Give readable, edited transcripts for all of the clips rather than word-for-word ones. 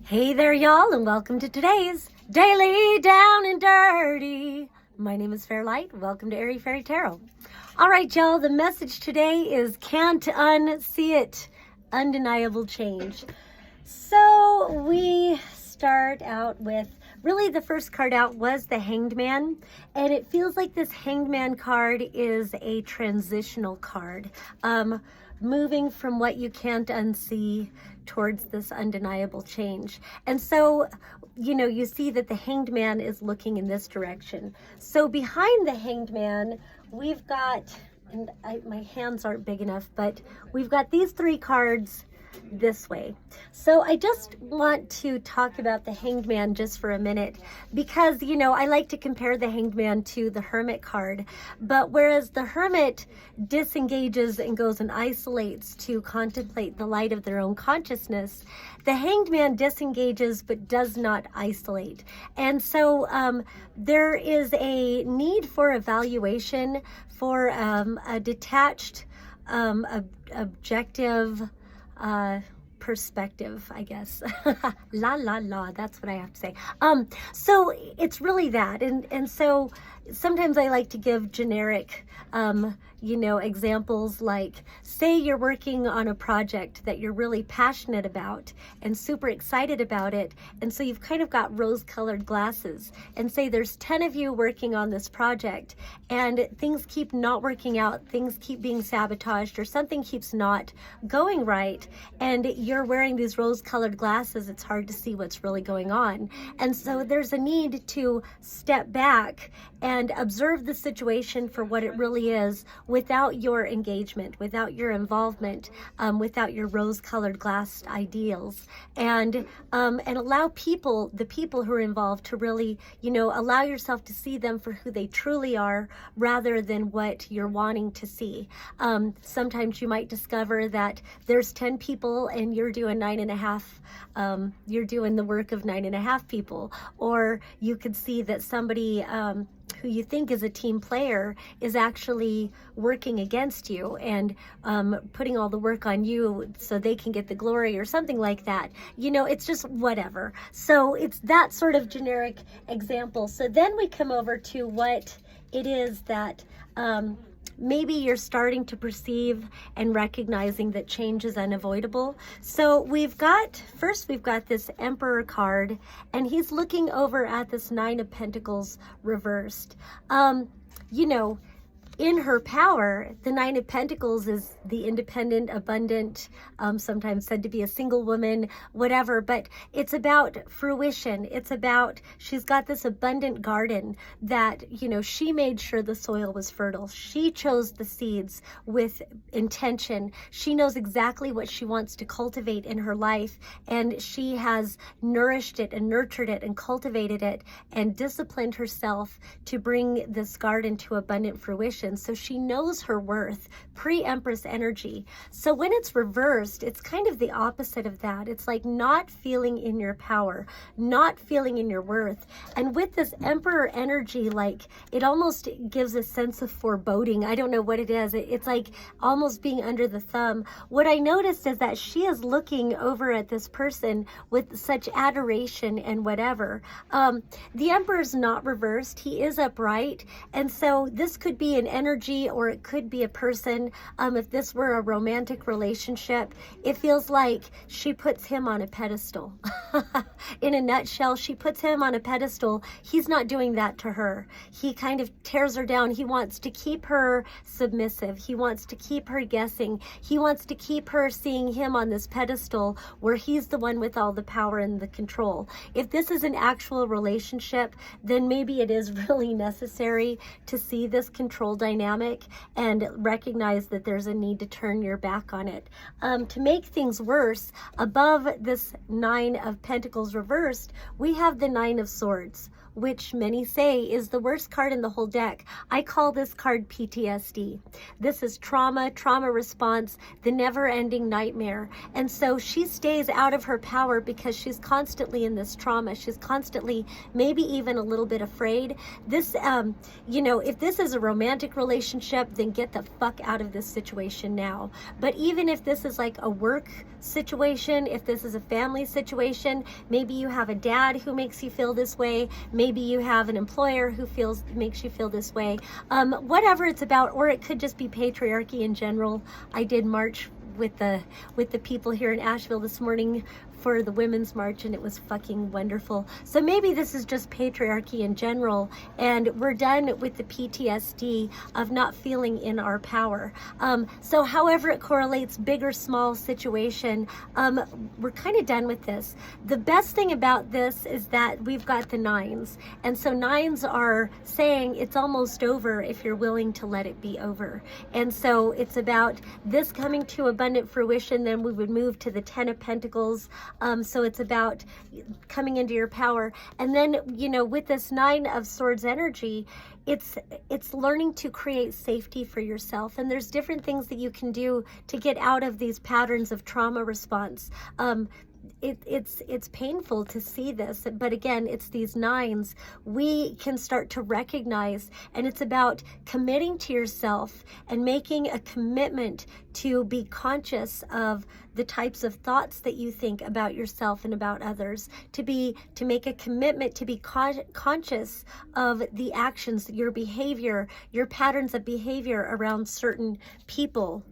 Hey there, y'all, and welcome to today's Daily Down and Dirty. My name is Fairlight. Welcome to Airy Fairy Tarot. All right, y'all, the message today is can't unsee it. Undeniable change. So we start out with, really the first card out was the Hanged Man, and it feels like this Hanged Man card is a transitional card. Moving from what you can't unsee towards this undeniable change. And so, you see that the Hanged Man is looking in this direction. So behind the Hanged Man, we've got, and my hands aren't big enough, but we've got these three cards this way. So I just want to talk about the Hanged Man just for a minute because, I like to compare the Hanged Man to the Hermit card. But whereas the Hermit disengages and goes and isolates to contemplate the light of their own consciousness, the Hanged Man disengages but does not isolate. And so there is a need for evaluation, for a detached, objective perspective, I guess. La la la, that's what I have to say. So it's really that, and so sometimes I like to give generic examples, like say you're working on a project that you're really passionate about and super excited about it, and so you've kind of got rose-colored glasses, and say there's 10 of you working on this project and things keep not working out, things keep being sabotaged, or something keeps not going right, and you're wearing these rose-colored glasses. It's hard to see what's really going on. And so there's a need to step back and observe the situation for what it really is, without your engagement, without your involvement, without your rose-colored glass ideals, and allow the people who are involved to really, allow yourself to see them for who they truly are, rather than what you're wanting to see. Sometimes you might discover that there's 10 people and you're doing 9.5. You're doing the work of 9.5 people, or you could see that somebody who you think is a team player is actually working against you and putting all the work on you so they can get the glory, or something like that. It's just whatever. So it's that sort of generic example. So then we come over to what it is that maybe you're starting to perceive and recognizing that change is unavoidable. So we've got this Emperor card, and he's looking over at this Nine of Pentacles reversed. In her power, the Nine of Pentacles is the independent, abundant, sometimes said to be a single woman, whatever, but it's about fruition. It's about, she's got this abundant garden that, she made sure the soil was fertile. She chose the seeds with intention. She knows exactly what she wants to cultivate in her life, and she has nourished it and nurtured it and cultivated it and disciplined herself to bring this garden to abundant fruition. So she knows her worth, pre-Empress energy. So when it's reversed, it's kind of the opposite of that. It's like not feeling in your power, not feeling in your worth. And with this Emperor energy, like it almost gives a sense of foreboding. I don't know what it is. It's like almost being under the thumb. What I noticed is that she is looking over at this person with such adoration and whatever. The Emperor's not reversed. He is upright. And so this could be an energy, or it could be a person. If this were a romantic relationship, it feels like she puts him on a pedestal. In a nutshell, she puts him on a pedestal. He's not doing that to her. He kind of tears her down. He wants to keep her submissive. He wants to keep her guessing. He wants to keep her seeing him on this pedestal where he's the one with all the power and the control. If this is an actual relationship, then maybe it is really necessary to see this control dynamic and recognize that there's a need to turn your back on it. To make things worse, above this Nine of Pentacles reversed, we have the Nine of Swords. which many say is the worst card in the whole deck. I call this card PTSD. This is trauma response, the never-ending nightmare. And so she stays out of her power because she's constantly in this trauma. She's constantly maybe even a little bit afraid. This, if this is a romantic relationship, then get the fuck out of this situation now. But even if this is like a work situation, if this is a family situation, maybe you have a dad who makes you feel this way, maybe you have an employer who makes you feel this way, whatever it's about, or it could just be patriarchy in general. I did march with the people here in Asheville this morning for the Women's March, and it was fucking wonderful. So maybe this is just patriarchy in general, and we're done with the PTSD of not feeling in our power. So however it correlates, big or small situation, we're kind of done with this. The best thing about this is that we've got the nines, and so nines are saying it's almost over if you're willing to let it be over. And so it's about this coming to abundant fruition. Then we would move to the 10 of Pentacles. So it's about coming into your power. And then, with this 9 of Swords energy, it's learning to create safety for yourself. And there's different things that you can do to get out of these patterns of trauma response. It's painful to see this, but again, it's these nines we can start to recognize, and it's about committing to yourself and making a commitment to be conscious of the types of thoughts that you think about yourself and about others, to make a commitment to be conscious of the actions, your behavior, your patterns of behavior around certain people.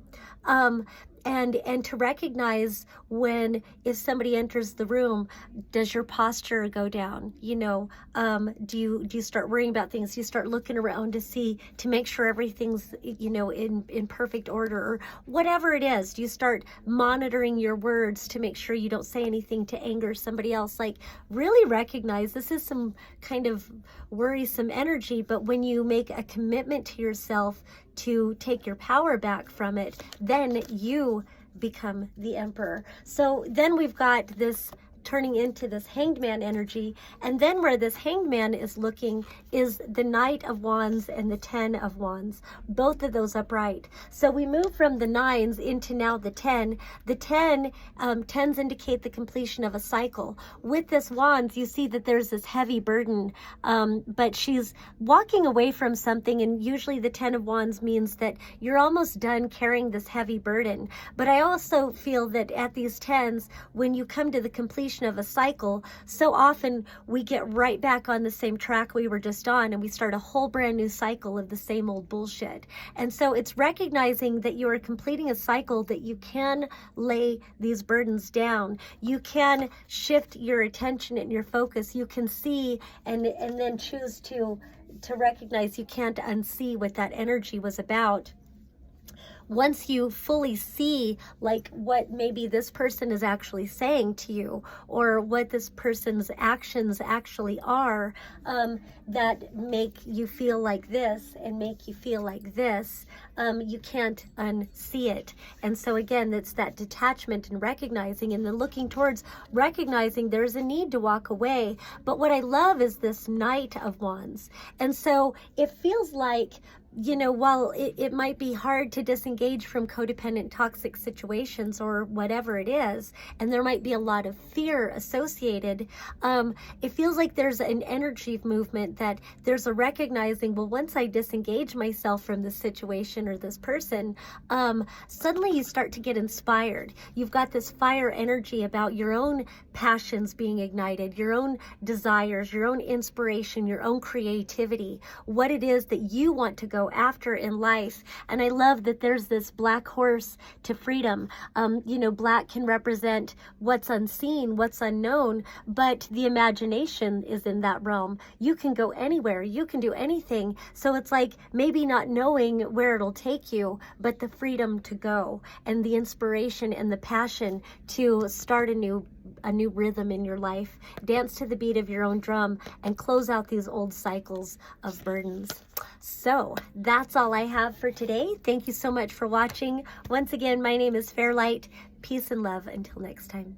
And to recognize if somebody enters the room, does your posture go down? Do you start worrying about things? Do you start looking around to make sure everything's, in perfect order, or whatever it is? Do you start monitoring your words to make sure you don't say anything to anger somebody else? Like, really recognize this is some kind of worrisome energy, but when you make a commitment to yourself to take your power back from it, then you become the emperor. So then we've got this turning into this Hanged Man energy, and then where this Hanged Man is looking is the Knight of Wands and the 10 of Wands, both of those upright. So we move from the nines into now the 10. The 10, tens indicate the completion of a cycle. With this Wands, you see that there's this heavy burden, but she's walking away from something, and usually the 10 of Wands means that you're almost done carrying this heavy burden. But I also feel that at these 10s, when you come to the completion of a cycle, so often we get right back on the same track we were just on, and we start a whole brand new cycle of the same old bullshit. And so it's recognizing that you are completing a cycle, that you can lay these burdens down. You can shift your attention and your focus. You can see and then choose to recognize. You can't unsee what that energy was about. Once you fully see like what maybe this person is actually saying to you, or what this person's actions actually are, that make you feel like this and make you feel like this, you can't unsee it. And so again, it's that detachment and recognizing, and then looking towards recognizing there's a need to walk away. But what I love is this Knight of Wands. And so it feels like, while it might be hard to disengage from codependent toxic situations or whatever it is, and there might be a lot of fear associated, it feels like there's an energy movement, that there's a recognizing, well, once I disengage myself from this situation or this person, suddenly you start to get inspired. You've got this fire energy about your own passions being ignited, your own desires, your own inspiration, your own creativity, what it is that you want to go after in life. And I love that there's this black horse to freedom. Black can represent what's unseen, what's unknown, but the imagination is in that realm. You can go anywhere, you can do anything. So it's like maybe not knowing where it'll take you, but the freedom to go, and the inspiration and the passion to start a new rhythm in your life, dance to the beat of your own drum, and close out these old cycles of burdens. So that's all I have for today. Thank you so much for watching. Once again, my name is Fairlight. Peace and love until next time.